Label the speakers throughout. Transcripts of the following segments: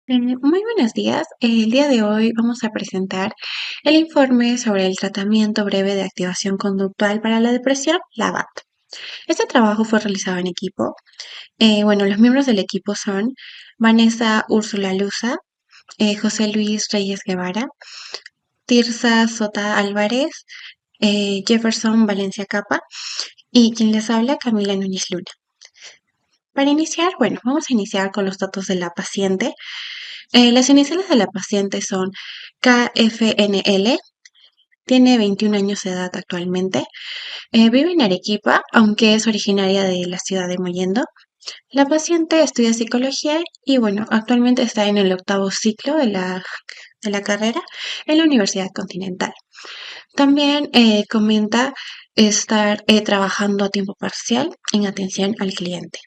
Speaker 1: Muy buenos días. El día de hoy vamos a presentar el informe sobre el tratamiento breve de activación conductual para la depresión, la BAT. Este trabajo fue realizado en equipo. Los miembros del equipo son Vanessa Úrsula Luza, José Luis Reyes Guevara, Tirsa Sota Álvarez, Jefferson Valencia Capa y quien les habla, Camila Núñez Luna. Para iniciar, vamos a iniciar con los datos de la paciente. Las iniciales de la paciente son KFNL, tiene 21 años de edad actualmente, vive en Arequipa, aunque es originaria de la ciudad de Mollendo. La paciente estudia psicología y actualmente está en el octavo ciclo de la carrera en la Universidad Continental. También comenta estar trabajando a tiempo parcial en atención al cliente.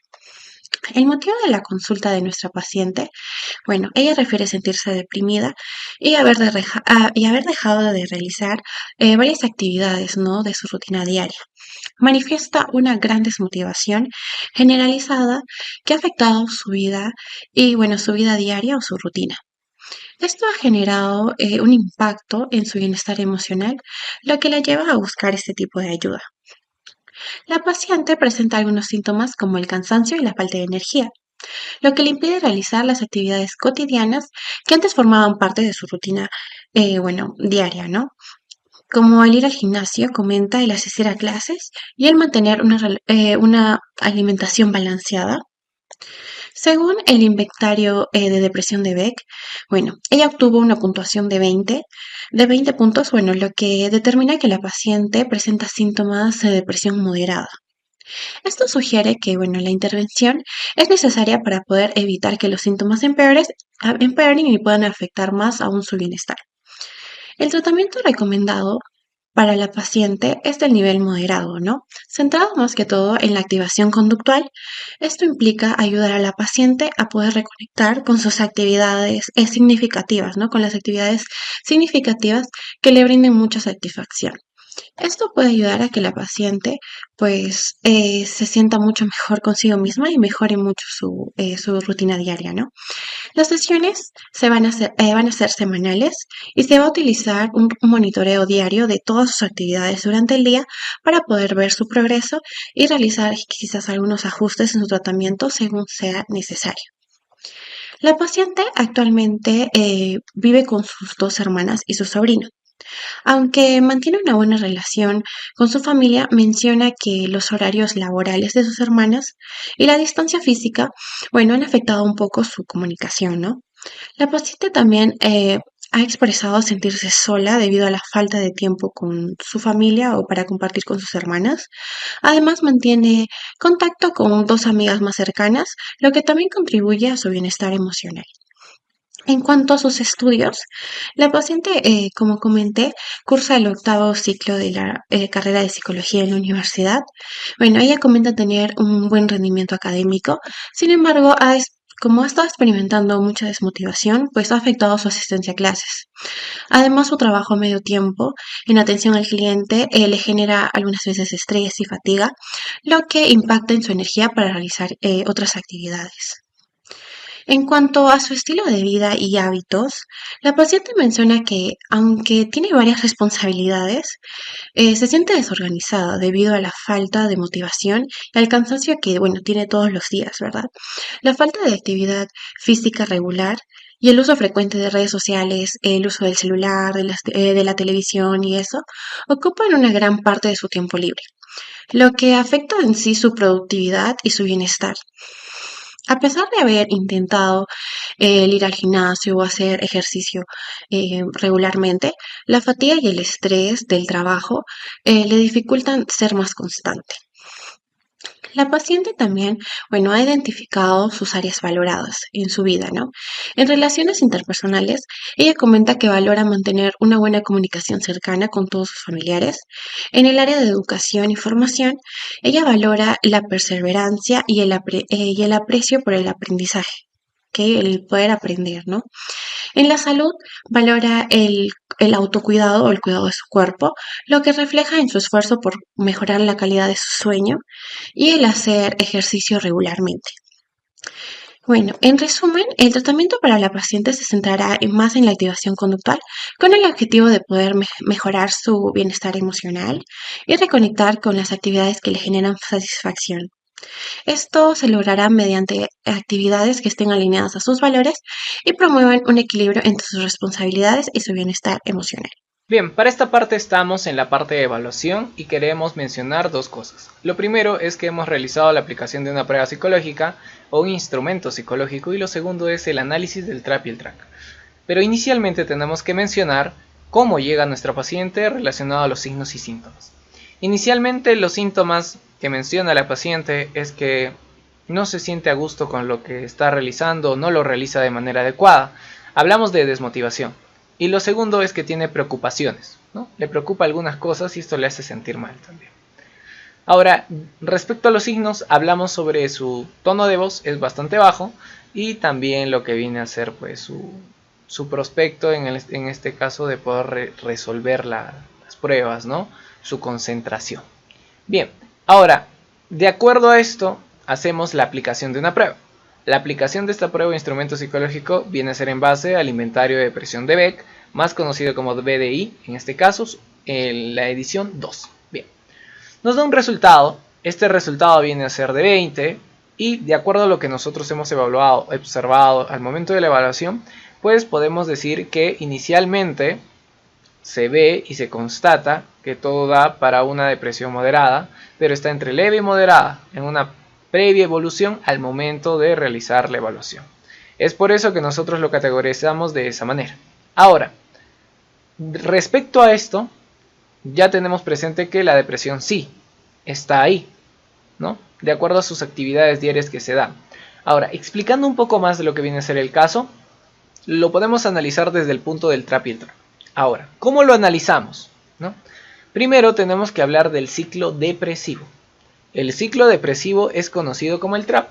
Speaker 1: El motivo de la consulta de nuestra paciente, ella refiere sentirse deprimida y haber dejado de realizar varias actividades, ¿no?, de su rutina diaria. Manifiesta una gran desmotivación generalizada que ha afectado su vida y, su vida diaria o su rutina. Esto ha generado un impacto en su bienestar emocional, lo que la lleva a buscar este tipo de ayuda. La paciente presenta algunos síntomas como el cansancio y la falta de energía, lo que le impide realizar las actividades cotidianas que antes formaban parte de su rutina, diaria, ¿no? Como el ir al gimnasio, comenta, el asistir a clases y el mantener una alimentación balanceada. Según el inventario de depresión de Beck, ella obtuvo una puntuación de 20 puntos, lo que determina que la paciente presenta síntomas de depresión moderada. Esto sugiere que, la intervención es necesaria para poder evitar que los síntomas empeoren y puedan afectar más aún su bienestar. El tratamiento recomendado para la paciente es del nivel moderado, ¿no? Centrado más que todo en la activación conductual. Esto implica ayudar a la paciente a poder reconectar con sus actividades significativas, ¿no? Con las actividades significativas que le brinden mucha satisfacción. Esto puede ayudar a que la paciente se sienta mucho mejor consigo misma y mejore mucho su rutina diaria, ¿no? Las sesiones van a ser semanales y se va a utilizar un monitoreo diario de todas sus actividades durante el día para poder ver su progreso y realizar quizás algunos ajustes en su tratamiento según sea necesario. La paciente actualmente vive con sus dos hermanas y su sobrino. Aunque mantiene una buena relación con su familia, menciona que los horarios laborales de sus hermanas y la distancia física, han afectado un poco su comunicación, ¿no? La paciente también ha expresado sentirse sola debido a la falta de tiempo con su familia o para compartir con sus hermanas. Además, mantiene contacto con dos amigas más cercanas, lo que también contribuye a su bienestar emocional. En cuanto a sus estudios, la paciente, como comenté, cursa el octavo ciclo de la carrera de psicología en la universidad. Ella comenta tener un buen rendimiento académico, sin embargo, como ha estado experimentando mucha desmotivación, pues ha afectado su asistencia a clases. Además, su trabajo a medio tiempo en atención al cliente le genera algunas veces estrés y fatiga, lo que impacta en su energía para realizar otras actividades. En cuanto a su estilo de vida y hábitos, la paciente menciona que, aunque tiene varias responsabilidades, se siente desorganizada debido a la falta de motivación y al cansancio que, tiene todos los días, ¿verdad? La falta de actividad física regular y el uso frecuente de redes sociales, el uso del celular, de la televisión y eso, ocupan una gran parte de su tiempo libre, lo que afecta en sí su productividad y su bienestar. A pesar de haber intentado el ir al gimnasio o hacer ejercicio regularmente, la fatiga y el estrés del trabajo le dificultan ser más constante. La paciente también, ha identificado sus áreas valoradas en su vida, ¿no? En relaciones interpersonales, ella comenta que valora mantener una buena comunicación cercana con todos sus familiares. En el área de educación y formación, ella valora la perseverancia y el aprecio por el aprendizaje, que el poder aprender, ¿no? En la salud, valora el autocuidado o el cuidado de su cuerpo, lo que refleja en su esfuerzo por mejorar la calidad de su sueño y el hacer ejercicio regularmente. Bueno, en resumen, el tratamiento para la paciente se centrará más en la activación conductual con el objetivo de poder mejorar su bienestar emocional y reconectar con las actividades que le generan satisfacción. Esto se logrará mediante actividades que estén alineadas a sus valores y promuevan un equilibrio entre sus responsabilidades y su bienestar emocional.
Speaker 2: Bien, para esta parte estamos en la parte de evaluación y queremos mencionar dos cosas. Lo primero es que hemos realizado la aplicación de una prueba psicológica o un instrumento psicológico y lo segundo es el análisis del TRAP y el TRAC. Pero inicialmente tenemos que mencionar cómo llega nuestra paciente relacionado a los signos y síntomas. Inicialmente los síntomas que menciona la paciente es que no se siente a gusto con lo que está realizando o no lo realiza de manera adecuada. Hablamos de desmotivación. Y lo segundo es que tiene preocupaciones, ¿no? Le preocupa algunas cosas y esto le hace sentir mal también. Ahora, respecto a los signos, hablamos sobre su tono de voz, es bastante bajo, y también lo que viene a ser pues, su prospecto, en este caso, de poder resolver las pruebas, ¿no? Su concentración. Bien, ahora, de acuerdo a esto, hacemos la aplicación de una prueba. La aplicación de esta prueba de instrumento psicológico viene a ser en base al inventario de depresión de Beck, más conocido como BDI, en este caso, en la edición 2. Bien, nos da un resultado, este resultado viene a ser de 20, y de acuerdo a lo que nosotros hemos evaluado, observado al momento de la evaluación, pues podemos decir que inicialmente se ve y se constata que todo da para una depresión moderada, pero está entre leve y moderada, en una previa evolución al momento de realizar la evaluación. Es por eso que nosotros lo categorizamos de esa manera. Ahora, respecto a esto, ya tenemos presente que la depresión sí está ahí, ¿no? De acuerdo a sus actividades diarias que se dan. Ahora, explicando un poco más de lo que viene a ser el caso, lo podemos analizar desde el punto del TRAP y el TRAC. Ahora, ¿cómo lo analizamos? ¿No? Primero tenemos que hablar del ciclo depresivo. El ciclo depresivo es conocido como el TRAP.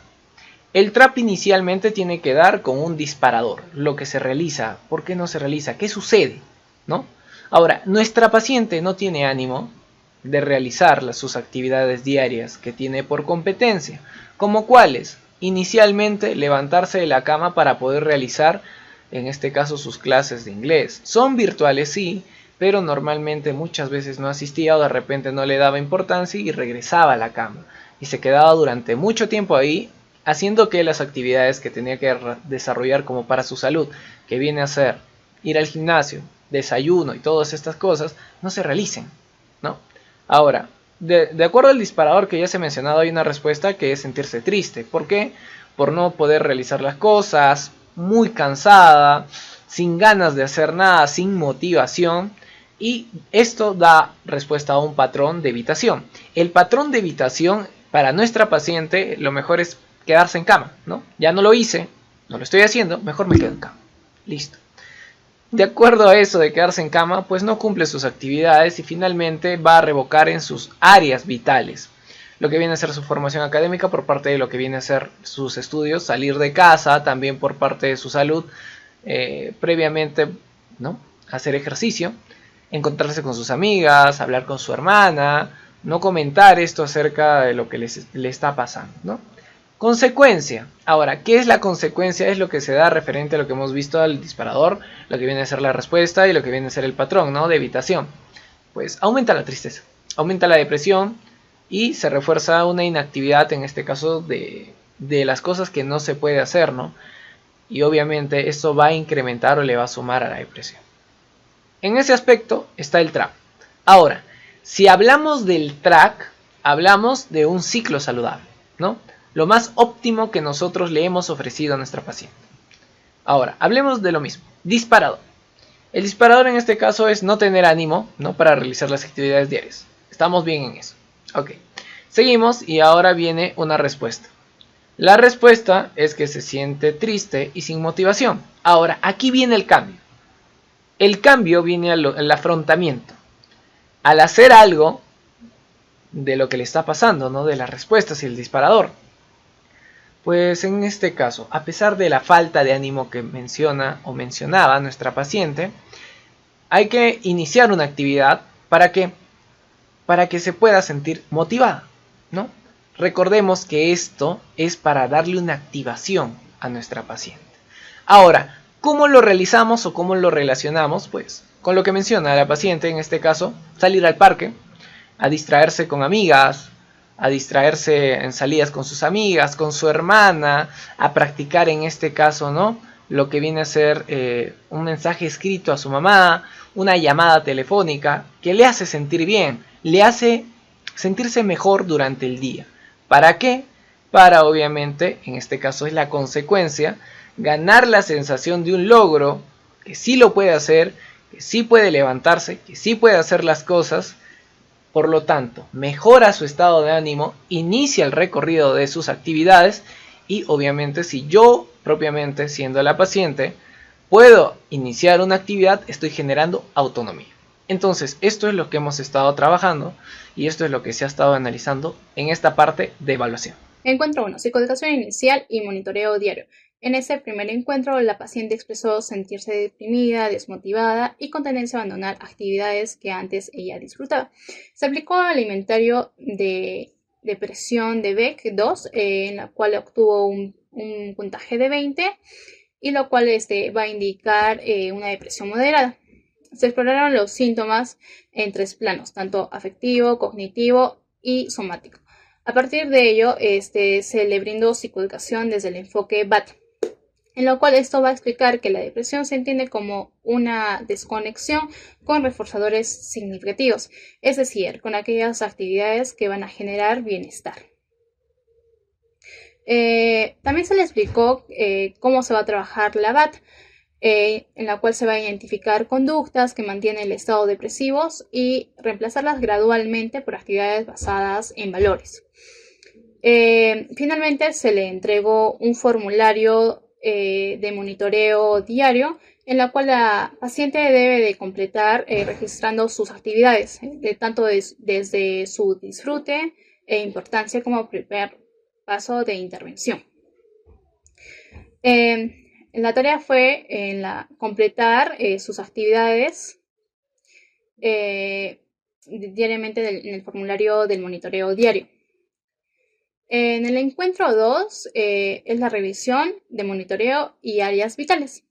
Speaker 2: El TRAP inicialmente tiene que dar con un disparador, lo que se realiza, por qué no se realiza, qué sucede, ¿no? Ahora, nuestra paciente no tiene ánimo de realizar sus actividades diarias que tiene por competencia, como cuáles, inicialmente levantarse de la cama para poder realizar, en este caso, sus clases de inglés. Son virtuales, sí, pero normalmente muchas veces no asistía o de repente no le daba importancia y regresaba a la cama y se quedaba durante mucho tiempo ahí haciendo que las actividades que tenía que desarrollar como para su salud, que viene a ser ir al gimnasio, desayuno y todas estas cosas, no se realicen, ¿no? Ahora, de acuerdo al disparador que ya se ha mencionado, hay una respuesta que es sentirse triste. ¿Por qué? Por no poder realizar las cosas, muy cansada, sin ganas de hacer nada, sin motivación. Y esto da respuesta a un patrón de evitación. El patrón de evitación para nuestra paciente, lo mejor es quedarse en cama, ¿no? Ya no lo hice, no lo estoy haciendo, mejor me quedo en cama. Listo. De acuerdo a eso de quedarse en cama, pues no cumple sus actividades y finalmente va a revocar en sus áreas vitales. Lo que viene a ser su formación académica por parte de lo que viene a ser sus estudios, salir de casa, también por parte de su salud, previamente, ¿no? Hacer ejercicio, encontrarse con sus amigas, hablar con su hermana, no comentar esto acerca de lo que le está pasando, ¿no? Consecuencia. Ahora, ¿qué es la consecuencia? Es lo que se da referente a lo que hemos visto al disparador, lo que viene a ser la respuesta y lo que viene a ser el patrón, ¿no? De evitación. Pues aumenta la tristeza, aumenta la depresión y se refuerza una inactividad, en este caso, de las cosas que no se puede hacer, ¿no? Y obviamente esto va a incrementar o le va a sumar a la depresión. En ese aspecto está el TRAC. Ahora, si hablamos del TRAC, hablamos de un ciclo saludable, ¿no? Lo más óptimo que nosotros le hemos ofrecido a nuestra paciente. Ahora, hablemos de lo mismo. Disparador. El disparador en este caso es no tener ánimo, ¿no? Para realizar las actividades diarias. Estamos bien en eso. Ok. Seguimos y ahora viene una respuesta. La respuesta es que se siente triste y sin motivación. Ahora, aquí viene el cambio. El cambio viene al afrontamiento. Al hacer algo de lo que le está pasando, ¿no? De las respuestas y el disparador. Pues en este caso, a pesar de la falta de ánimo que menciona o mencionaba nuestra paciente, hay que iniciar una actividad para que se pueda sentir motivada, ¿no? Recordemos que esto es para darle una activación. a nuestra paciente. Ahora, ¿cómo lo realizamos o cómo lo relacionamos? Pues con lo que menciona la paciente, en este caso, salir al parque, a distraerse con amigas, a distraerse en salidas con sus amigas, con su hermana, a practicar en este caso, ¿no? Lo que viene a ser un mensaje escrito a su mamá, una llamada telefónica, que le hace sentir bien, le hace sentirse mejor durante el día. ¿Para qué? Para, obviamente, en este caso es la consecuencia, ganar la sensación de un logro, que sí lo puede hacer, que sí puede levantarse, que sí puede hacer las cosas. Por lo tanto, mejora su estado de ánimo, inicia el recorrido de sus actividades y obviamente si yo, propiamente siendo la paciente, puedo iniciar una actividad, estoy generando autonomía. Entonces, esto es lo que hemos estado trabajando y esto es lo que se ha estado analizando en esta parte de evaluación.
Speaker 3: Encuentro 1. Psicoeducación inicial y monitoreo diario. En ese primer encuentro, la paciente expresó sentirse deprimida, desmotivada y con tendencia a abandonar actividades que antes ella disfrutaba. Se aplicó el inventario de depresión de Beck 2, en la cual obtuvo un puntaje de 20, y lo cual va a indicar una depresión moderada. Se exploraron los síntomas en 3 planos, tanto afectivo, cognitivo y somático. A partir de ello, se le brindó psicoeducación desde el enfoque BAT, en lo cual esto va a explicar que la depresión se entiende como una desconexión con reforzadores significativos, es decir, con aquellas actividades que van a generar bienestar. También se le explicó cómo se va a trabajar la BAT, en la cual se va a identificar conductas que mantienen el estado depresivos y reemplazarlas gradualmente por actividades basadas en valores. Finalmente se le entregó un formulario de monitoreo diario en la cual la paciente debe de completar registrando sus actividades, tanto desde su disfrute e importancia como primer paso de intervención. La tarea fue completar sus actividades diariamente en el formulario del monitoreo diario. En el encuentro 2 es la revisión de monitoreo y áreas vitales.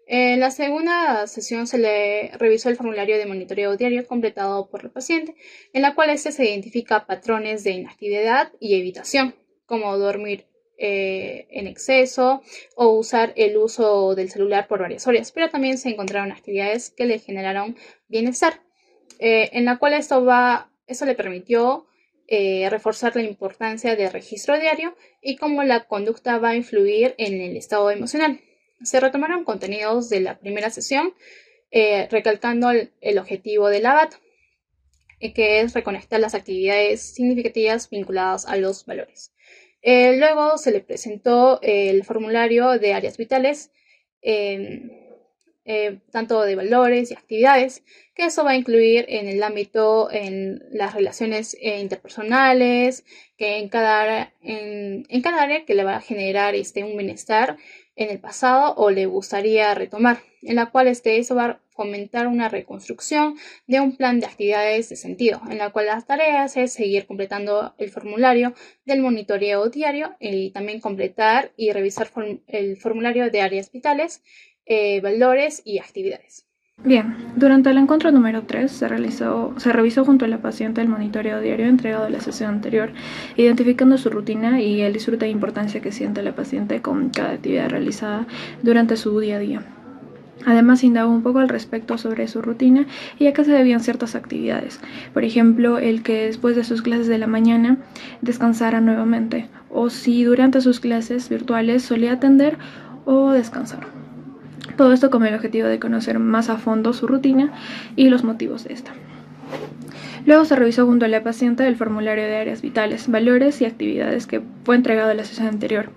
Speaker 3: En la segunda sesión se le revisó el formulario de monitoreo diario completado por el paciente, en la cual se identifica patrones de inactividad y evitación, como dormir en exceso o usar el uso del celular por varias horas, pero también se encontraron actividades que le generaron bienestar, en la cual eso le permitió reforzar la importancia del registro diario y cómo la conducta va a influir en el estado emocional. Se retomaron contenidos de la primera sesión, recalcando el objetivo de la BAT, que es reconectar las actividades significativas vinculadas a los valores. Luego se le presentó el formulario de áreas vitales, tanto de valores y actividades, que eso va a incluir en el ámbito, en las relaciones interpersonales, que en cada área que le va a generar un bienestar en el pasado o le gustaría retomar, en la cual eso va a fomentar una reconstrucción de un plan de actividades de sentido, en la cual las tareas es seguir completando el formulario del monitoreo diario y también completar y revisar el formulario de áreas vitales, valores y actividades.
Speaker 4: Bien, durante el encuentro número 3 se revisó junto a la paciente el monitoreo diario entregado de la sesión anterior, identificando su rutina y el disfrute e importancia que siente la paciente con cada actividad realizada durante su día a día. Además, indagó un poco al respecto sobre su rutina y a qué se debían ciertas actividades. Por ejemplo, el que después de sus clases de la mañana descansara nuevamente, o si durante sus clases virtuales solía atender o descansar. Todo esto con el objetivo de conocer más a fondo su rutina y los motivos de esta. Luego se revisó junto a la paciente el formulario de áreas vitales, valores y actividades que fue entregado en la sesión anterior,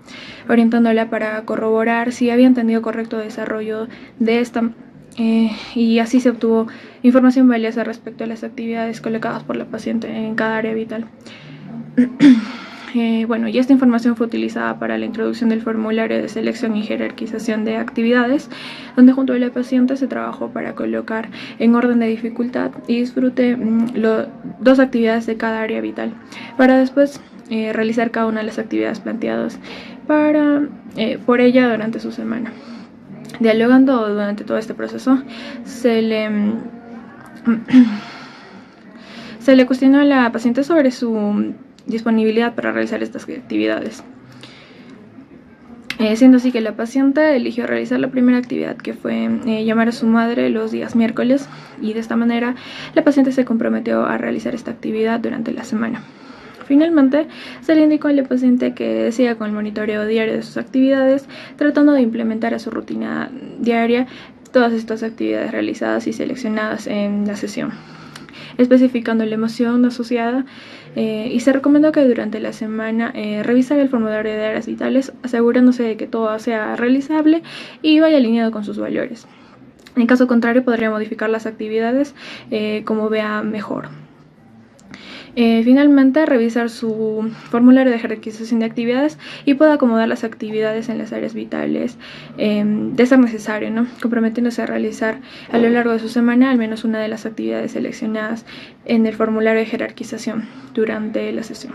Speaker 4: orientándola para corroborar si había entendido correcto desarrollo de esta, y así se obtuvo información valiosa respecto a las actividades colocadas por la paciente en cada área vital. Bueno, y esta información fue utilizada para la introducción del formulario de selección y jerarquización de actividades, donde junto a la paciente se trabajó para colocar en orden de dificultad y disfrute dos actividades de cada área vital, para después realizar cada una de las actividades planteadas por ella durante su semana. Dialogando durante todo este proceso, se le cuestionó a la paciente sobre su disponibilidad para realizar estas actividades, siendo así que la paciente eligió realizar la primera actividad, que fue llamar a su madre los días miércoles, y de esta manera la paciente se comprometió a realizar esta actividad durante la semana. Finalmente, se le indicó a la paciente que siga con el monitoreo diario de sus actividades, tratando de implementar a su rutina diaria todas estas actividades realizadas y seleccionadas en la sesión, especificando la emoción asociada, y se recomendó que durante la semana revisara el formulario de áreas vitales, asegurándose de que todo sea realizable y vaya alineado con sus valores. En caso contrario, podría modificar las actividades como vea mejor. Finalmente, revisar su formulario de jerarquización de actividades y pueda acomodar las actividades en las áreas vitales de ser necesario, ¿no? Comprometiéndose a realizar a lo largo de su semana al menos una de las actividades seleccionadas en el formulario de jerarquización durante la sesión.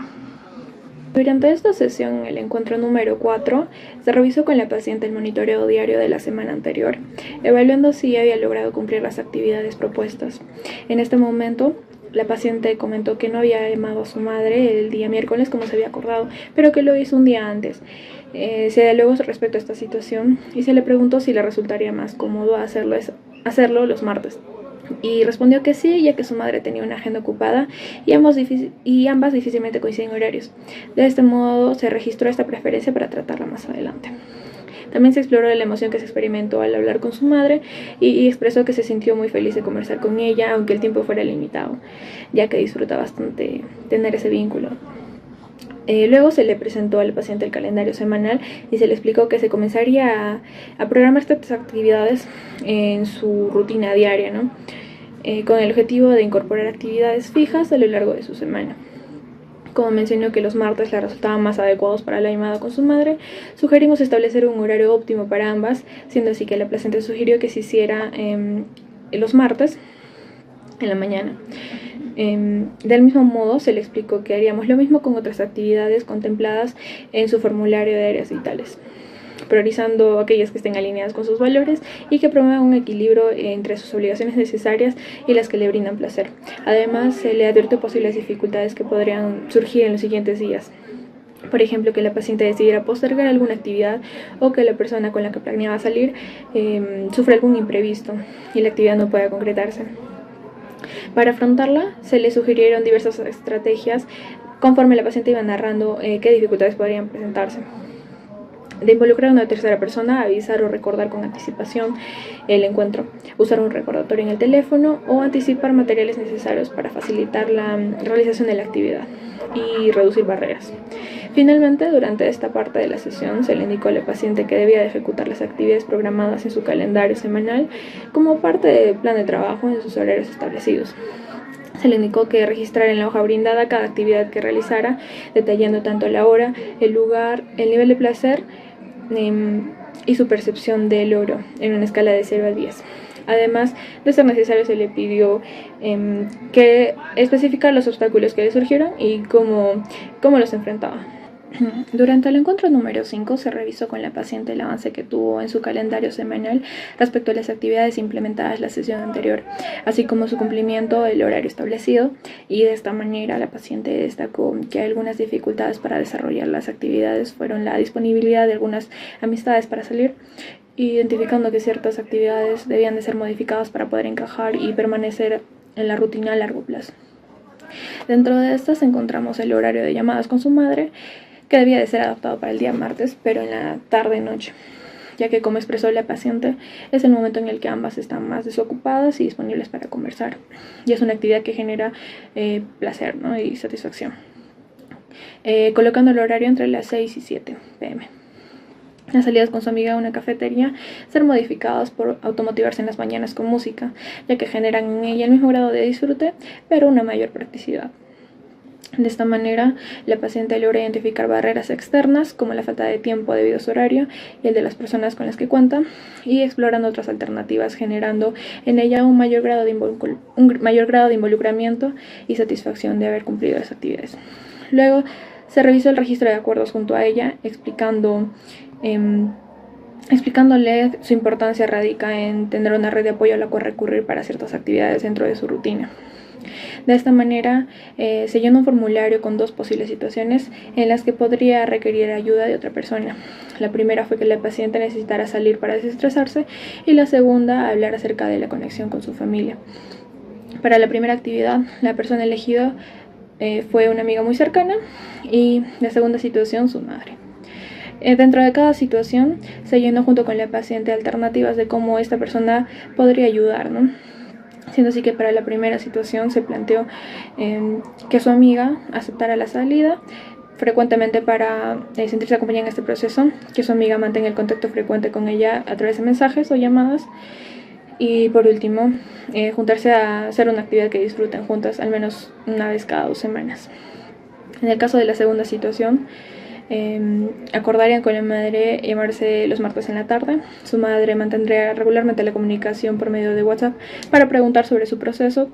Speaker 4: Durante esta sesión, el encuentro número 4, se revisó con la paciente el monitoreo diario de la semana anterior, evaluando si había logrado cumplir las actividades propuestas. En este momento, la paciente comentó que no había llamado a su madre el día miércoles como se había acordado, pero que lo hizo un día antes. Se dialogó respecto a esta situación y se le preguntó si le resultaría más cómodo hacerlo los martes. Y respondió que sí, ya que su madre tenía una agenda ocupada y ambas difícilmente coinciden horarios. De este modo se registró esta preferencia para tratarla más adelante. También se exploró la emoción que se experimentó al hablar con su madre y expresó que se sintió muy feliz de conversar con ella, aunque el tiempo fuera limitado, ya que disfruta bastante tener ese vínculo. Luego se le presentó al paciente el calendario semanal y se le explicó que se comenzaría a programar estas actividades en su rutina diaria, ¿no? Con el objetivo de incorporar actividades fijas a lo largo de su semana. Como mencionó que los martes le resultaban más adecuados para la llamada con su madre, sugerimos establecer un horario óptimo para ambas, siendo así que la paciente sugirió que se hiciera los martes en la mañana. Del mismo modo, se le explicó que haríamos lo mismo con otras actividades contempladas en su formulario de áreas vitales, priorizando aquellas que estén alineadas con sus valores y que promuevan un equilibrio entre sus obligaciones necesarias y las que le brindan placer. Además, se le advirtió posibles dificultades que podrían surgir en los siguientes días. Por ejemplo, que la paciente decidiera postergar alguna actividad o que la persona con la que planeaba salir sufra algún imprevisto y la actividad no pueda concretarse. Para afrontarla, se le sugirieron diversas estrategias conforme la paciente iba narrando qué dificultades podrían presentarse. De involucrar a una tercera persona, avisar o recordar con anticipación el encuentro, usar un recordatorio en el teléfono o anticipar materiales necesarios para facilitar la realización de la actividad y reducir barreras. Finalmente, durante esta parte de la sesión, se le indicó a la paciente que debía de ejecutar las actividades programadas en su calendario semanal como parte del plan de trabajo en sus horarios establecidos. Se le indicó que registrara en la hoja brindada cada actividad que realizara, detallando tanto la hora, el lugar, el nivel de placer y su percepción de logro en una escala de 0 a 10. Además de ser necesario, se le pidió que especificara los obstáculos que le surgieron y cómo los enfrentaba. Durante el encuentro número 5 se revisó con la paciente el avance que tuvo en su calendario semanal respecto a las actividades implementadas la sesión anterior, así como su cumplimiento del horario establecido, y de esta manera la paciente destacó que algunas dificultades para desarrollar las actividades fueron la disponibilidad de algunas amistades para salir, identificando que ciertas actividades debían de ser modificadas para poder encajar y permanecer en la rutina a largo plazo. Dentro de estas encontramos el horario de llamadas con su madre, que debía de ser adaptado para el día martes, pero en la tarde-noche, ya que, como expresó la paciente, es el momento en el que ambas están más desocupadas y disponibles para conversar, y es una actividad que genera placer, ¿no? y satisfacción, colocando el horario entre las 6 y 7 pm. Las salidas con su amiga a una cafetería ser modificadas por automotivarse en las mañanas con música, ya que generan en ella el mismo grado de disfrute, pero una mayor practicidad. De esta manera, la paciente logra identificar barreras externas como la falta de tiempo debido a su horario y el de las personas con las que cuenta, y explorando otras alternativas, generando en ella un mayor grado de involucramiento y satisfacción de haber cumplido las actividades. Luego, se revisó el registro de acuerdos junto a ella, explicándole su importancia radica en tener una red de apoyo a la cual recurrir para ciertas actividades dentro de su rutina. De esta manera, se llenó un formulario con 2 posibles situaciones en las que podría requerir ayuda de otra persona. La primera fue que la paciente necesitara salir para desestresarse, y la segunda, hablar acerca de la conexión con su familia. Para la primera actividad, la persona elegida fue una amiga muy cercana, y la segunda situación, su madre. Dentro de cada situación, se llenó junto con la paciente alternativas de cómo esta persona podría ayudar, ¿no? Siendo así que para la primera situación se planteó que su amiga aceptara la salida frecuentemente para sentirse acompañada en este proceso, que su amiga mantenga el contacto frecuente con ella a través de mensajes o llamadas, y por último, juntarse a hacer una actividad que disfruten juntas al menos una vez cada 2 semanas. En el caso de la segunda situación, acordarían con la madre llamarse los martes en la tarde. Su madre mantendría regularmente la comunicación por medio de WhatsApp para preguntar sobre su proceso,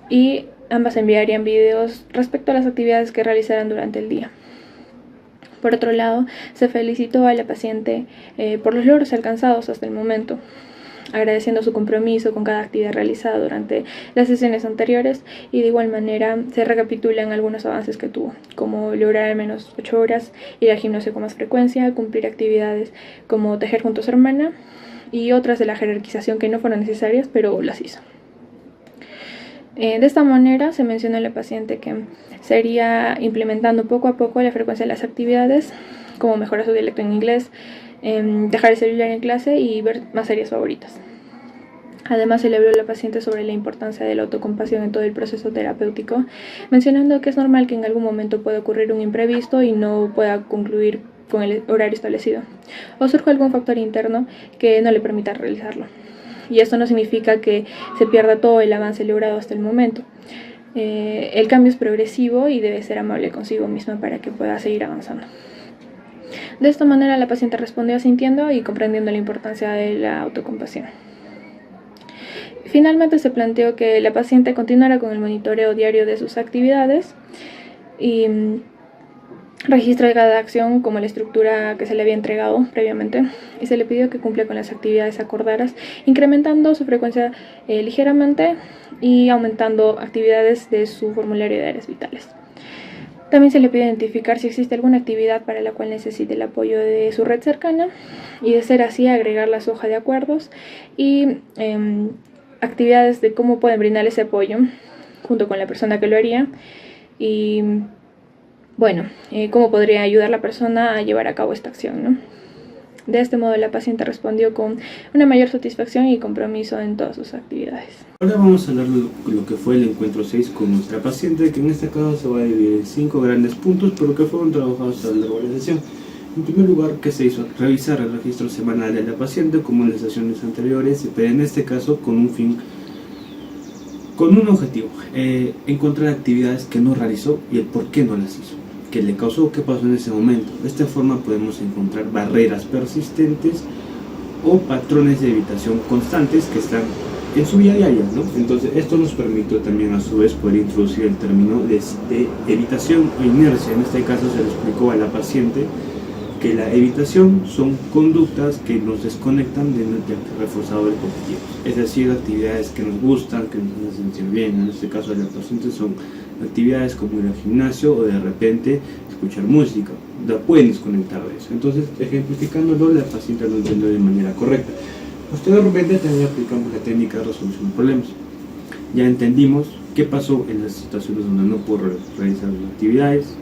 Speaker 4: y ambas enviarían videos respecto a las actividades que realizarán durante el día. Por otro lado, se felicitó a la paciente por los logros alcanzados hasta el momento, agradeciendo su compromiso con cada actividad realizada durante las sesiones anteriores, y de igual manera se recapitulan algunos avances que tuvo, como lograr al menos 8 horas, ir al gimnasio con más frecuencia, cumplir actividades como tejer junto a su hermana y otras de la jerarquización que no fueron necesarias, pero las hizo. De esta manera se menciona a la paciente que sería implementando poco a poco la frecuencia de las actividades, como mejorar su dialecto en inglés, dejar el celular en clase y ver más series favoritas. Además, se le habló a la paciente sobre la importancia de la autocompasión en todo el proceso terapéutico, mencionando que es normal que en algún momento pueda ocurrir un imprevisto y no pueda concluir con el horario establecido, o surja algún factor interno que no le permita realizarlo. Y esto no significa que se pierda todo el avance logrado hasta el momento. El cambio es progresivo y debe ser amable consigo misma para que pueda seguir avanzando. De esta manera, la paciente respondió asintiendo y comprendiendo la importancia de la autocompasión. Finalmente, se planteó que la paciente continuara con el monitoreo diario de sus actividades y registre cada acción como la estructura que se le había entregado previamente, y se le pidió que cumpla con las actividades acordadas, incrementando su frecuencia ligeramente y aumentando actividades de su formulario de áreas vitales. También se le pide identificar si existe alguna actividad para la cual necesite el apoyo de su red cercana, y de ser así, agregarla a su hoja de acuerdos, y actividades de cómo pueden brindar ese apoyo junto con la persona que lo haría, y cómo podría ayudar la persona a llevar a cabo esta acción, ¿no? De este modo, la paciente respondió con una mayor satisfacción y compromiso en todas sus actividades.
Speaker 5: Ahora vamos a hablar de lo que fue el encuentro 6 con nuestra paciente, que en este caso se va a dividir en 5 grandes puntos, pero que fueron trabajados a lo largo de la sesión. En primer lugar, que se hizo revisar el registro semanal de la paciente como en las sesiones anteriores, pero en este caso con un objetivo, encontrar actividades que no realizó y el por qué no las hizo, qué le causó, qué pasó en ese momento. De esta forma podemos encontrar barreras persistentes o patrones de evitación constantes que están en su vida diaria, ¿no? Entonces esto nos permitió también a su vez poder introducir el término de evitación o inercia. En este caso se le explicó a la paciente que la evitación son conductas que nos desconectan de reforzadores cognitivos, es decir, actividades que nos gustan, que nos hacen sentir bien. En este caso de la paciente son actividades como ir al gimnasio o de repente escuchar música, la pueden desconectar de eso. Entonces, ejemplificándolo, la paciente lo entendió de manera correcta. Posteriormente también aplicamos la técnica de resolución de problemas. Ya entendimos qué pasó en las situaciones donde no pudo realizar las actividades,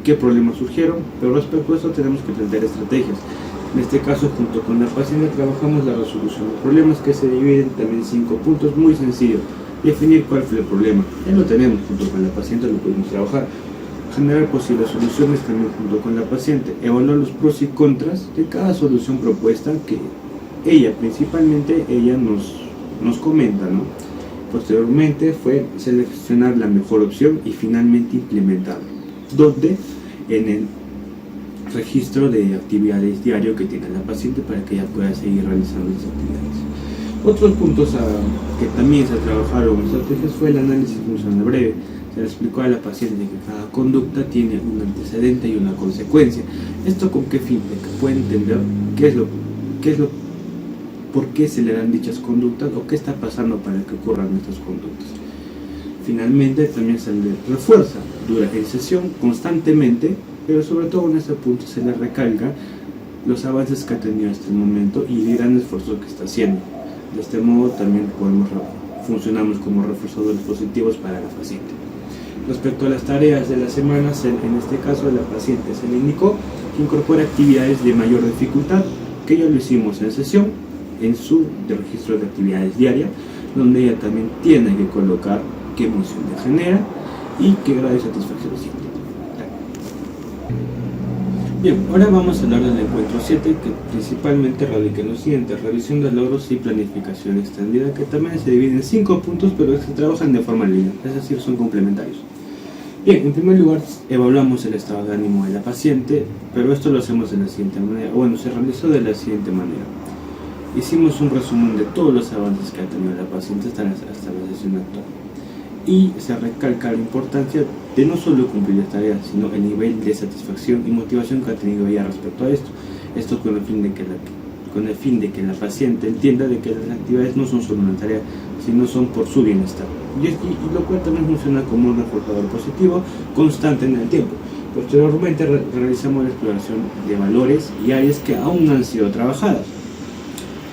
Speaker 5: qué problemas surgieron, pero respecto a eso tenemos que plantear estrategias. En este caso, junto con la paciente, trabajamos la resolución de problemas, que se dividen también en 5 puntos muy sencillos. Definir cuál fue el problema, ya lo tenemos, junto con la paciente lo podemos trabajar. Generar posibles soluciones también junto con la paciente. Evaluar los pros y contras de cada solución propuesta que ella, principalmente ella nos comenta, ¿no? Posteriormente fue seleccionar la mejor opción y finalmente implementarlo, donde en el registro de actividades diario que tiene la paciente para que ella pueda seguir realizando las actividades. Otros puntos que también se trabajaron en estrategias fue el análisis funcional breve. Se le explicó a la paciente que cada conducta tiene un antecedente y una consecuencia. ¿Esto con qué fin? De que pueda entender por qué se le dan dichas conductas o qué está pasando para que ocurran estas conductas. Finalmente también se le refuerza durante la sesión constantemente, pero sobre todo en este punto se le recalca los avances que ha tenido hasta el momento y el gran esfuerzo que está haciendo. De este modo también funcionamos como reforzadores positivos para la paciente. Respecto a las tareas de la semana, en este caso a la paciente se le indicó que incorpore actividades de mayor dificultad, que ya lo hicimos en sesión, en su registro de actividades diaria, donde ella también tiene que colocar qué emoción le genera y qué grado de satisfacción siente. Bien, ahora vamos a hablar del encuentro 7, que principalmente radica en lo siguiente: revisión de logros y planificación extendida, que también se divide en 5 puntos, pero se trabajan de forma lineal, es decir, son complementarios. Bien, en primer lugar, evaluamos el estado de ánimo de la paciente, pero esto lo hacemos de la siguiente manera, se realizó de la siguiente manera. Hicimos un resumen de todos los avances que ha tenido la paciente hasta la sesión actual. Y se recalca la importancia de no solo cumplir las tareas, sino el nivel de satisfacción y motivación que ha tenido ella respecto a esto. Esto con el fin de que la paciente entienda de que las actividades no son solo una tarea, sino son por su bienestar. Y lo cual también funciona como un reforzador positivo constante en el tiempo. Posteriormente realizamos la exploración de valores y áreas que aún no han sido trabajadas.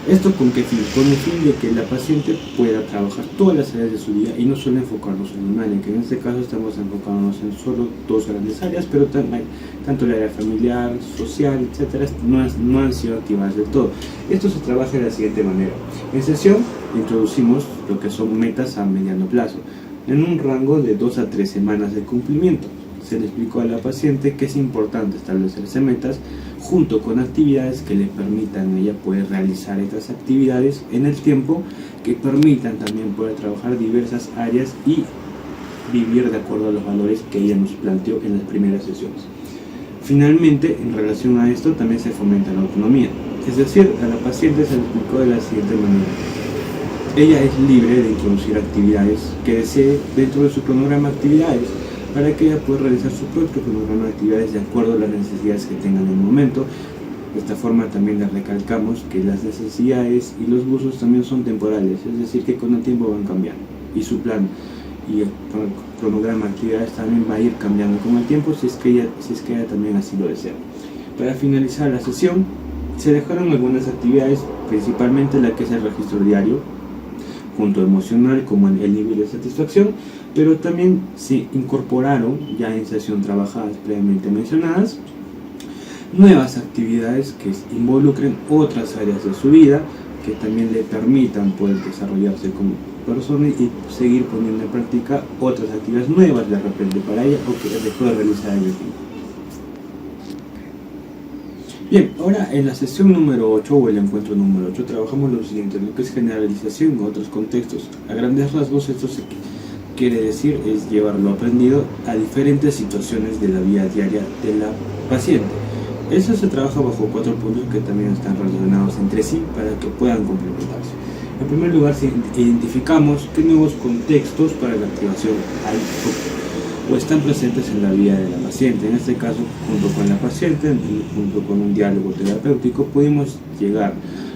Speaker 5: ¿Esto con qué fin? Con el fin de que la paciente pueda trabajar todas las áreas de su vida y no solo enfocarnos en un área, que en este caso estamos enfocándonos en solo 2 grandes áreas, pero tanto el área familiar, social, etcétera, no han sido activadas del todo. Esto se trabaja de la siguiente manera. En sesión introducimos lo que son metas a mediano plazo, en un rango de 2 a 3 semanas de cumplimiento. Se le explicó a la paciente que es importante establecerse metas junto con actividades que le permitan a ella poder realizar estas actividades en el tiempo, que permitan también poder trabajar diversas áreas y vivir de acuerdo a los valores que ella nos planteó en las primeras sesiones. Finalmente, en relación a esto, también se fomenta la autonomía, es decir, a la paciente se le explicó de la siguiente manera: ella es libre de introducir actividades que desee dentro de su cronograma de actividades, para que ella pueda realizar su propio cronograma de actividades de acuerdo a las necesidades que tenga en el momento. De esta forma también le recalcamos que las necesidades y los gustos también son temporales, es decir, que con el tiempo van cambiando, y su plan y el cronograma de actividades también va a ir cambiando con el tiempo si es que ella también así lo desea. Para finalizar la sesión se dejaron algunas actividades, principalmente la que es el registro diario, punto emocional como el nivel de satisfacción, pero también se incorporaron, ya en sesión trabajadas previamente mencionadas, nuevas actividades que involucren otras áreas de su vida, que también le permitan poder desarrollarse como persona y seguir poniendo en práctica otras actividades nuevas de repente para ella, o que dejó de realizar en el tiempo. Bien, ahora en la sesión número 8 o el encuentro número 8 trabajamos lo siguiente, lo que es generalización en otros contextos. A grandes rasgos esto se quiere decir es llevar lo aprendido a diferentes situaciones de la vida diaria de la paciente. Eso se trabaja bajo 4 puntos que también están relacionados entre sí para que puedan complementarse. En primer lugar, identificamos qué nuevos contextos para la activación hay o están presentes en la vida de la paciente. En este caso, junto con la paciente, junto con un diálogo terapéutico, pudimos llegar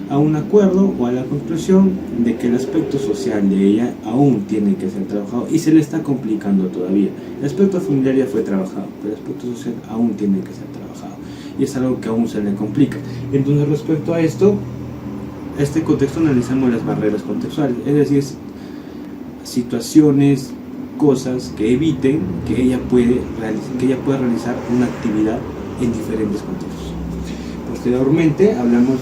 Speaker 5: a un acuerdo o a la conclusión de que el aspecto social de ella aún tiene que ser trabajado y se le está complicando todavía. El aspecto familiar ya fue trabajado, pero el aspecto social aún tiene que ser trabajado y es algo que aún se le complica. Entonces, respecto a esto, este contexto analizamos las barreras contextuales, es decir, situaciones, cosas que eviten que ella pueda realizar una actividad en diferentes contextos. Posteriormente hablamos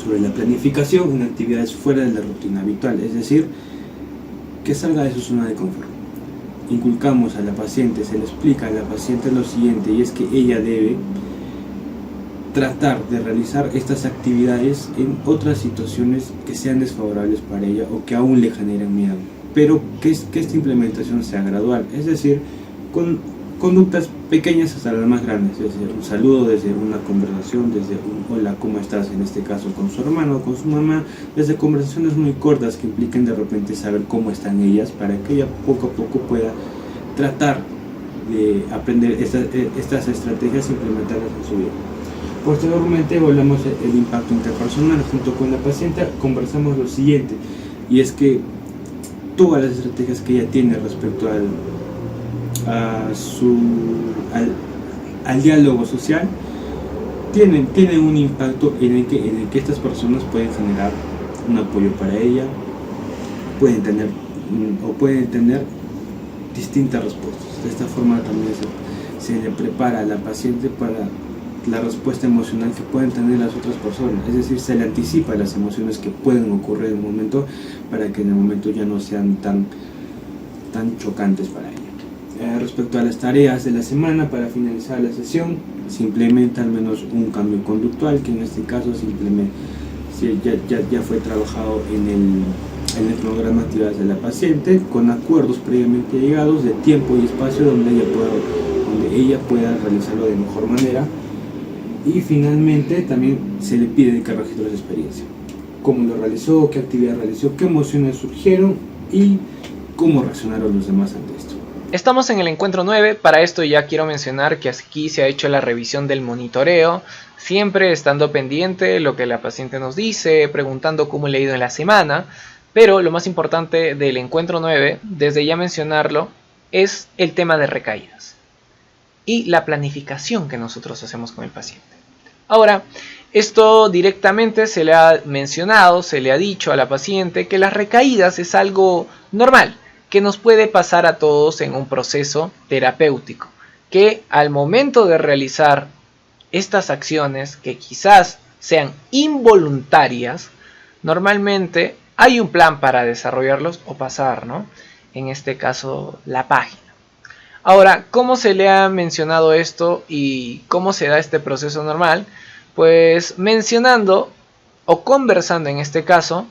Speaker 5: sobre la planificación en actividades fuera de la rutina habitual, es decir, que salga de su zona de confort. Inculcamos a la paciente, se le explica a la paciente lo siguiente, y es que ella debe tratar de realizar estas actividades en otras situaciones que sean desfavorables para ella o que aún le generen miedo. pero que esta implementación sea gradual, es decir, con conductas pequeñas hasta las más grandes, desde un saludo, desde una conversación, desde un hola, ¿cómo estás? En este caso con su hermano o con su mamá, desde conversaciones muy cortas que impliquen de repente saber cómo están ellas, para que ella poco a poco pueda tratar de aprender estas estrategias e implementarlas en su vida. Posteriormente evaluamos el impacto interpersonal. Junto con la paciente conversamos lo siguiente, y es que todas las estrategias que ella tiene respecto al diálogo social tienen un impacto en el que estas personas pueden generar un apoyo para ella, pueden tener distintas respuestas. De esta forma también se le prepara a la paciente para la respuesta emocional que pueden tener las otras personas, es decir, se le anticipa las emociones que pueden ocurrir en el momento, para que en el momento ya no sean tan chocantes para ella. Respecto a las tareas de la semana, para finalizar la sesión se implementa al menos un cambio conductual, que en este caso ya fue trabajado en el programa de actividades de la paciente, con acuerdos previamente llegados de tiempo y espacio donde ella pueda realizarlo de mejor manera. Y finalmente también se le pide que registre su experiencia, cómo lo realizó, qué actividad realizó, qué emociones surgieron y cómo reaccionaron los demás ante esto.
Speaker 2: Estamos en el encuentro 9, para esto ya quiero mencionar que aquí se ha hecho la revisión del monitoreo, siempre estando pendiente de lo que la paciente nos dice, preguntando cómo le ha ido en la semana, pero lo más importante del encuentro 9, desde ya mencionarlo, es el tema de recaídas y la planificación que nosotros hacemos con el paciente. Ahora, esto directamente se le ha mencionado, se le ha dicho a la paciente que las recaídas es algo normal, que nos puede pasar a todos en un proceso terapéutico, que al momento de realizar estas acciones que quizás sean involuntarias, normalmente hay un plan para desarrollarlos o pasar, ¿no? En este caso, la página. Ahora, ¿cómo se le ha mencionado esto y cómo se da este proceso normal? Pues mencionando o conversando en este caso,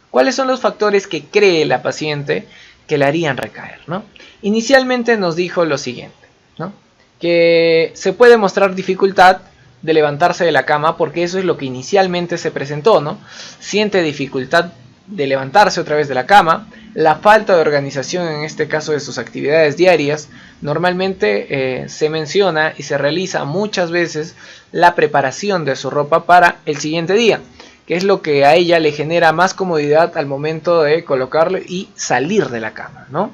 Speaker 2: cuáles son los factores que cree la paciente que le harían recaer, ¿no? Inicialmente nos dijo lo siguiente, ¿no? Que se puede mostrar dificultad de levantarse de la cama, porque eso es lo que inicialmente se presentó, ¿no? Siente dificultad de levantarse otra vez de la cama, la falta de organización en este caso de sus actividades diarias. Normalmente se menciona y se realiza muchas veces la preparación de su ropa para el siguiente día, que es lo que a ella le genera más comodidad al momento de colocarlo y salir de la cama, ¿no?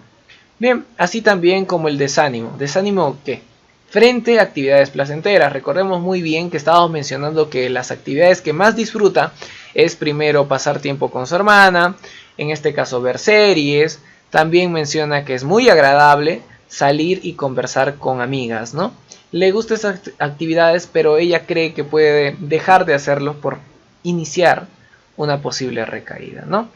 Speaker 2: Bien, así también como el desánimo. ¿Desánimo qué? Frente a actividades placenteras. Recordemos muy bien que estábamos mencionando que las actividades que más disfruta es primero pasar tiempo con su hermana, en este caso ver series. También menciona que es muy agradable salir y conversar con amigas, ¿no? Le gustan esas actividades, pero ella cree que puede dejar de hacerlo por iniciar una posible recaída, ¿no?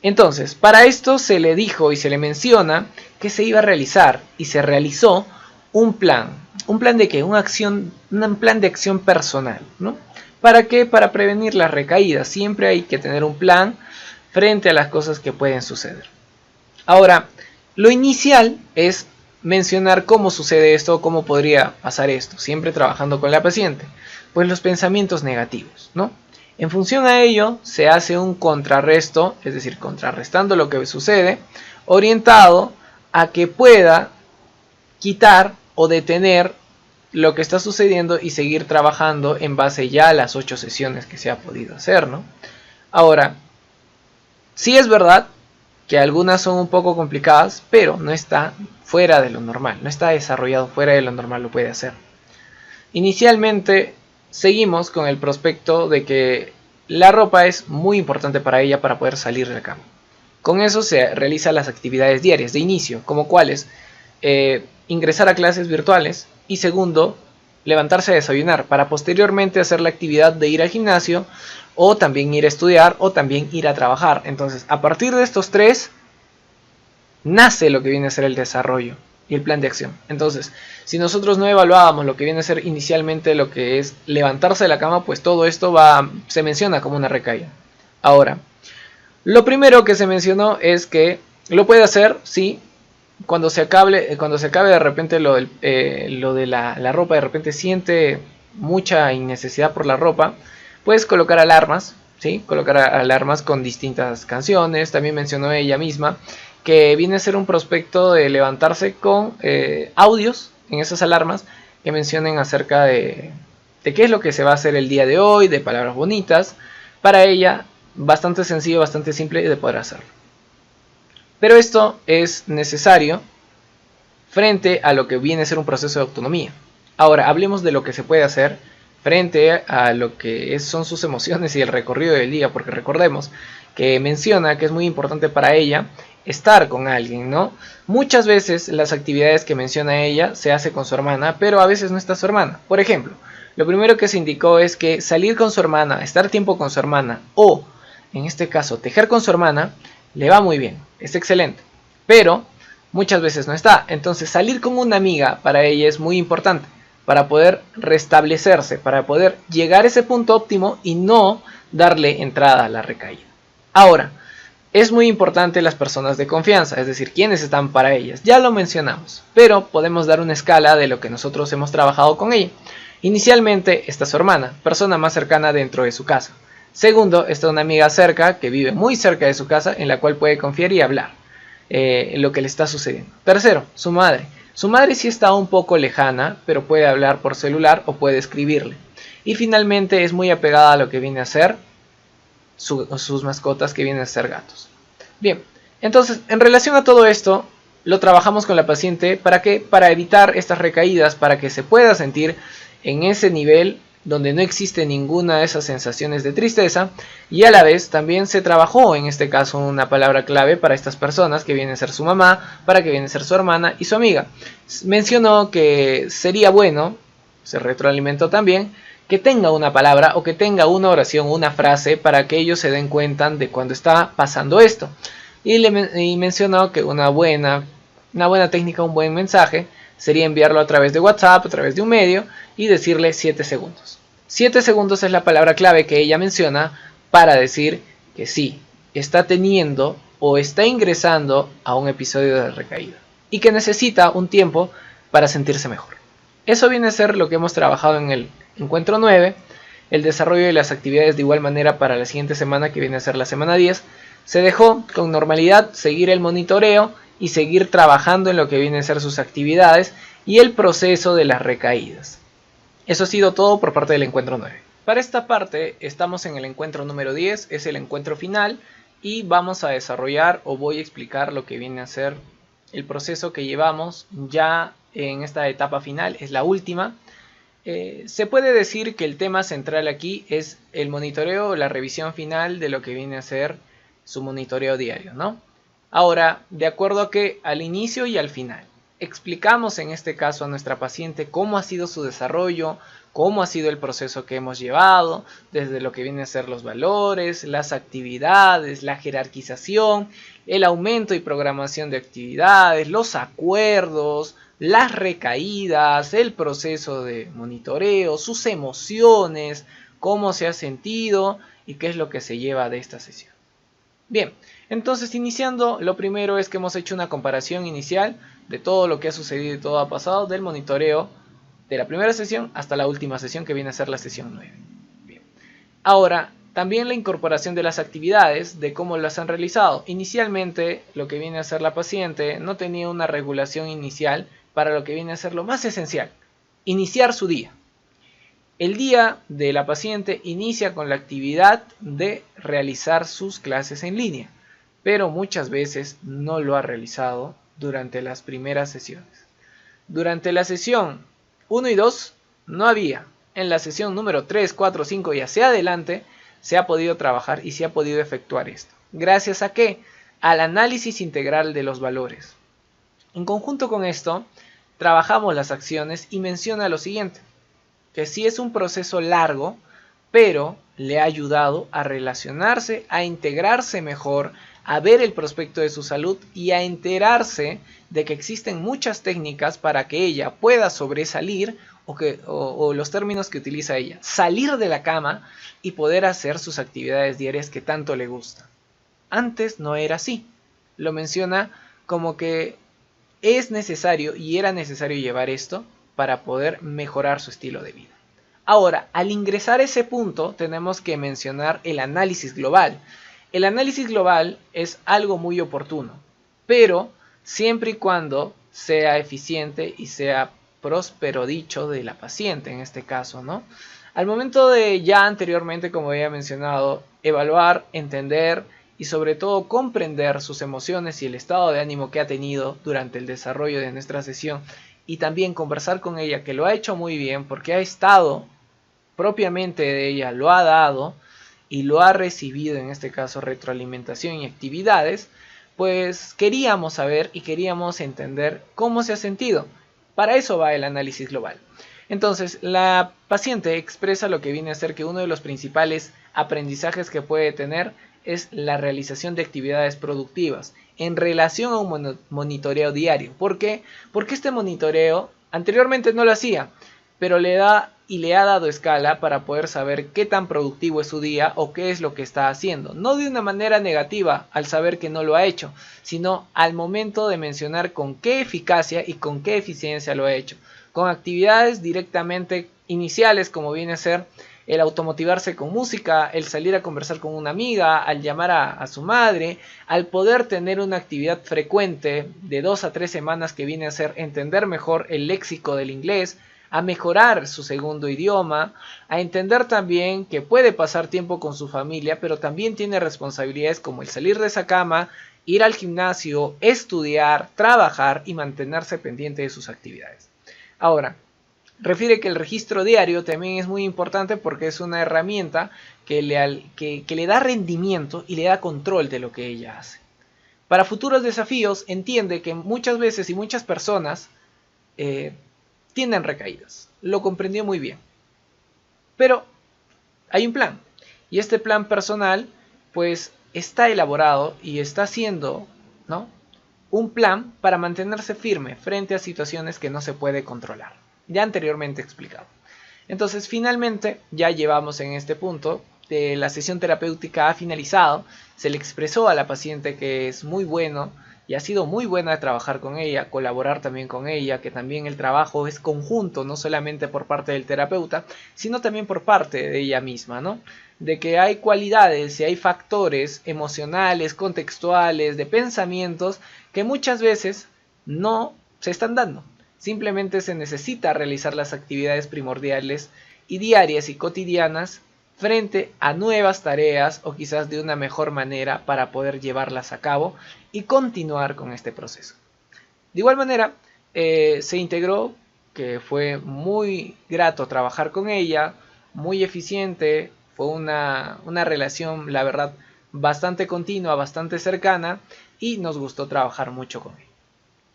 Speaker 2: Entonces, para esto se le dijo y se le menciona que se iba a realizar y se realizó un plan. ¿Un plan de qué? Un plan de acción personal, ¿no? ¿Para qué? Para prevenir las recaídas. Siempre hay que tener un plan frente a las cosas que pueden suceder. Ahora, lo inicial es mencionar cómo sucede esto, cómo podría pasar esto, siempre trabajando con la paciente. Pues los pensamientos negativos, ¿no? En función a ello, se hace un contrarresto, es decir, contrarrestando lo que sucede, orientado a que pueda quitar o detener lo que está sucediendo y seguir trabajando en base ya a las 8 sesiones que se ha podido hacer, ¿no? Ahora, sí es verdad que algunas son un poco complicadas, pero no está fuera de lo normal, no está desarrollado fuera de lo normal, lo puede hacer. Inicialmente seguimos con el prospecto de que la ropa es muy importante para ella para poder salir de la cama. Con eso se realizan las actividades diarias de inicio, como cuáles, ingresar a clases virtuales, y segundo, levantarse a desayunar para posteriormente hacer la actividad de ir al gimnasio o también ir a estudiar o también ir a trabajar. Entonces, a partir de estos tres nace lo que viene a ser el desarrollo y el plan de acción. Entonces, si nosotros no evaluábamos lo que viene a ser inicialmente lo que es levantarse de la cama, pues todo esto se menciona como una recaída. Ahora, lo primero que se mencionó es que Lo puede hacer, sí, cuando se acabe de repente lo de la ropa, de repente siente mucha innecesidad por la ropa, puedes colocar alarmas, ¿sí? Colocar alarmas con distintas canciones. También mencionó ella misma que viene a ser un prospecto de levantarse con audios en esas alarmas que mencionen acerca de qué es lo que se va a hacer el día de hoy, de palabras bonitas. Para ella, bastante sencillo, bastante simple de poder hacerlo. Pero esto es necesario frente a lo que viene a ser un proceso de autonomía. Ahora, hablemos de lo que se puede hacer frente a lo que son sus emociones y el recorrido del día, porque recordemos que menciona que es muy importante para ella estar con alguien, ¿no? Muchas veces las actividades que menciona ella se hace con su hermana, pero a veces no está su hermana. Por ejemplo, lo primero que se indicó es que salir con su hermana, estar tiempo con su hermana o, en este caso, tejer con su hermana, le va muy bien, es excelente, pero muchas veces no está. Entonces salir con una amiga para ella es muy importante para poder restablecerse, para poder llegar a ese punto óptimo y no darle entrada a la recaída. Ahora, es muy importante las personas de confianza, es decir, quienes están para ellas. Ya lo mencionamos, pero podemos dar una escala de lo que nosotros hemos trabajado con ella. Inicialmente está su hermana, persona más cercana dentro de su casa. Segundo, está una amiga cerca, que vive muy cerca de su casa, en la cual puede confiar y hablar lo que le está sucediendo. Tercero, su madre. Su madre sí está un poco lejana, pero puede hablar por celular o puede escribirle. Y finalmente es muy apegada a lo que viene a ser sus mascotas, que vienen a ser gatos. Bien, entonces en relación a todo esto, lo trabajamos con la paciente. ¿Para qué? Para evitar estas recaídas, para que se pueda sentir en ese nivel donde no existe ninguna de esas sensaciones de tristeza, y a la vez también se trabajó en este caso una palabra clave para estas personas, que viene a ser su mamá, para que viene a ser su hermana y su amiga. Mencionó que sería bueno, se retroalimentó también, que tenga una palabra o que tenga una oración, una frase, para que ellos se den cuenta de cuando está pasando esto. Y mencionó que una buena técnica, un buen mensaje, sería enviarlo a través de WhatsApp, a través de un medio, y decirle 7 segundos. 7 segundos es la palabra clave que ella menciona para decir que sí, está teniendo o está ingresando a un episodio de recaída y que necesita un tiempo para sentirse mejor. Eso viene a ser lo que hemos trabajado en el encuentro 9, el desarrollo de las actividades de igual manera para la siguiente semana, que viene a ser la semana 10. Se dejó con normalidad seguir el monitoreo y seguir trabajando en lo que vienen a ser sus actividades y el proceso de las recaídas. Eso ha sido todo por parte del encuentro 9. Para esta parte estamos en el encuentro número 10, es el encuentro final, y vamos a desarrollar o voy a explicar lo que viene a ser el proceso que llevamos ya en esta etapa final, es la última. Se puede decir que el tema central aquí es el monitoreo o la revisión final de lo que viene a ser su monitoreo diario, ¿no? Ahora, de acuerdo a que al inicio y al final, explicamos en este caso a nuestra paciente cómo ha sido su desarrollo, cómo ha sido el proceso que hemos llevado, desde lo que viene a ser los valores, las actividades, la jerarquización, el aumento y programación de actividades, los acuerdos, las recaídas, el proceso de monitoreo, sus emociones, cómo se ha sentido y qué es lo que se lleva de esta sesión. Bien, entonces iniciando, lo primero es que hemos hecho una comparación inicial de todo lo que ha sucedido y todo ha pasado del monitoreo de la primera sesión hasta la última sesión, que viene a ser la sesión 9. Bien. Ahora, también la incorporación de las actividades, de cómo las han realizado. Inicialmente, lo que viene a ser la paciente no tenía una regulación inicial para lo que viene a ser lo más esencial, iniciar su día. El día de la paciente inicia con la actividad de realizar sus clases en línea, pero muchas veces no lo ha realizado durante las primeras sesiones. Durante la sesión 1 y 2 no había. En la sesión número 3, 4, 5 y hacia adelante se ha podido trabajar y se ha podido efectuar esto. ¿Gracias a qué? Al análisis integral de los valores. En conjunto con esto, trabajamos las acciones y menciona lo siguiente, que sí es un proceso largo, pero le ha ayudado a relacionarse, a integrarse mejor, a ver el prospecto de su salud y a enterarse de que existen muchas técnicas para que ella pueda sobresalir o los términos que utiliza ella, salir de la cama y poder hacer sus actividades diarias que tanto le gustan. Antes no era así. lo menciona como que es necesario y era necesario llevar esto para poder mejorar su estilo de vida. Ahora, al ingresar a ese punto, tenemos que mencionar el análisis global. El análisis global es algo muy oportuno, pero siempre y cuando sea eficiente y sea próspero dicho de la paciente en este caso, ¿no? Al momento de ya anteriormente, como había mencionado, evaluar, entender y sobre todo comprender sus emociones y el estado de ánimo que ha tenido durante el desarrollo de nuestra sesión y también conversar con ella, que lo ha hecho muy bien porque ha estado propiamente de ella, lo ha dado y lo ha recibido, en este caso retroalimentación y actividades, pues queríamos saber y queríamos entender cómo se ha sentido. Para eso va el análisis global. Entonces, la paciente expresa lo que viene a ser que uno de los principales aprendizajes que puede tener es la realización de actividades productivas en relación a un monitoreo diario. ¿Por qué? Porque este monitoreo anteriormente no lo hacía, pero le ha dado escala para poder saber qué tan productivo es su día o qué es lo que está haciendo. No de una manera negativa al saber que no lo ha hecho, sino al momento de mencionar con qué eficacia y con qué eficiencia lo ha hecho. Con actividades directamente iniciales, como viene a ser el automotivarse con música, el salir a conversar con una amiga, al llamar a su madre, al poder tener una actividad frecuente de 2 a 3 semanas que viene a ser entender mejor el léxico del inglés, a mejorar su segundo idioma, a entender también que puede pasar tiempo con su familia, pero también tiene responsabilidades como el salir de esa cama, ir al gimnasio, estudiar, trabajar y mantenerse pendiente de sus actividades. Ahora, refiere que el registro diario también es muy importante porque es una herramienta que le da rendimiento y le da control de lo que ella hace. Para futuros desafíos, entiende que muchas veces y muchas personas tienen recaídas. Lo comprendió muy bien. Pero hay un plan. Y este plan personal, pues, está elaborado y está haciendo, ¿no?, un plan para mantenerse firme frente a situaciones que no se puede controlar. Ya anteriormente explicado. Entonces, finalmente, ya llevamos en este punto. La sesión terapéutica ha finalizado. Se le expresó a la paciente que es muy bueno y ha sido muy buena de trabajar con ella, colaborar también con ella, que también el trabajo es conjunto, no solamente por parte del terapeuta, sino también por parte de ella misma, ¿no? De que hay cualidades y hay factores emocionales, contextuales, de pensamientos, que muchas veces no se están dando. Simplemente se necesita realizar las actividades primordiales y diarias y cotidianas frente a nuevas tareas o quizás de una mejor manera para poder llevarlas a cabo y continuar con este proceso. De igual manera, se integró, que fue muy grato trabajar con ella, muy eficiente, fue una relación, la verdad, bastante continua, bastante cercana y nos gustó trabajar mucho con ella.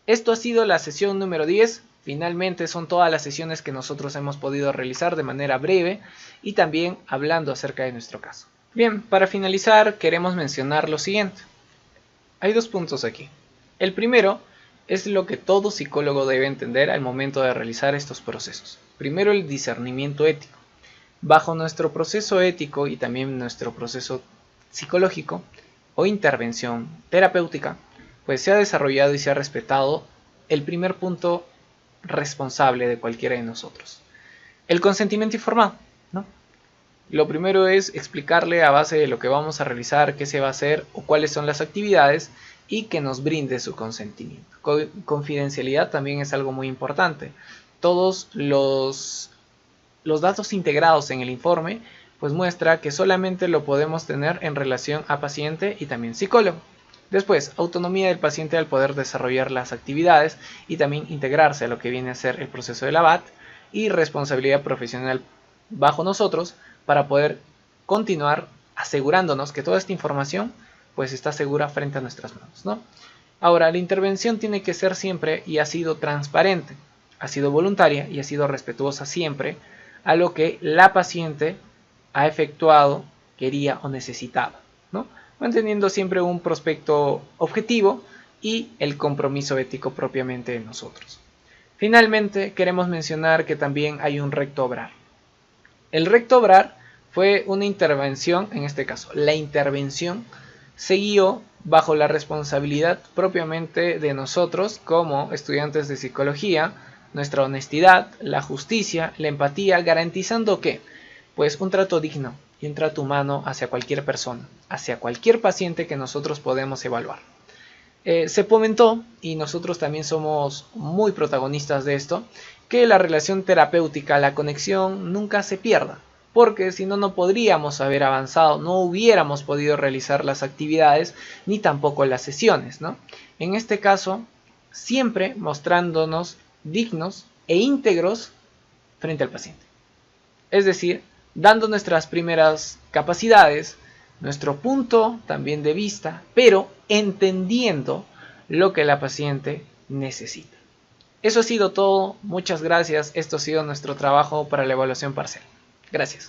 Speaker 2: Esto ha sido la sesión número 10. Finalmente son todas las sesiones que nosotros hemos podido realizar de manera breve y también hablando acerca de nuestro caso. Bien, para finalizar queremos mencionar lo siguiente. Hay 2 puntos aquí. El primero es lo que todo psicólogo debe entender al momento de realizar estos procesos. Primero, el discernimiento ético. Bajo nuestro proceso ético y también nuestro proceso psicológico o intervención terapéutica, pues se ha desarrollado y se ha respetado el primer punto responsable de cualquiera de nosotros. El consentimiento informado, ¿no? Lo primero es explicarle a base de lo que vamos a realizar, qué se va a hacer o cuáles son las actividades y que nos brinde su consentimiento. Confidencialidad también es algo muy importante. Todos los datos integrados en el informe pues muestra que solamente lo podemos tener en relación a paciente y también psicólogo. Después, autonomía del paciente al poder desarrollar las actividades y también integrarse a lo que viene a ser el proceso de la BAT, y responsabilidad profesional bajo nosotros para poder continuar asegurándonos que toda esta información pues está segura frente a nuestras manos, ¿no? Ahora, la intervención tiene que ser siempre y ha sido transparente, ha sido voluntaria y ha sido respetuosa siempre a lo que la paciente ha efectuado, quería o necesitaba, ¿no?, manteniendo siempre un prospecto objetivo y el compromiso ético propiamente de nosotros. Finalmente, queremos mencionar que también hay un recto obrar. El recto obrar fue una intervención, en este caso, la intervención se guió bajo la responsabilidad propiamente de nosotros como estudiantes de psicología, nuestra honestidad, la justicia, la empatía, garantizando que, pues, un trato digno y un trato humano hacia cualquier persona, hacia cualquier paciente que nosotros podemos evaluar. Se fomentó, y nosotros también somos muy protagonistas de esto, que la relación terapéutica, la conexión, nunca se pierda, porque si no, no podríamos haber avanzado, no hubiéramos podido realizar las actividades, ni tampoco las sesiones, ¿no? En este caso, siempre mostrándonos dignos e íntegros frente al paciente. Es decir, dando nuestras primeras capacidades, nuestro punto también de vista, pero entendiendo lo que la paciente necesita. Eso ha sido todo. Muchas gracias. Esto ha sido nuestro trabajo para la evaluación parcial. Gracias.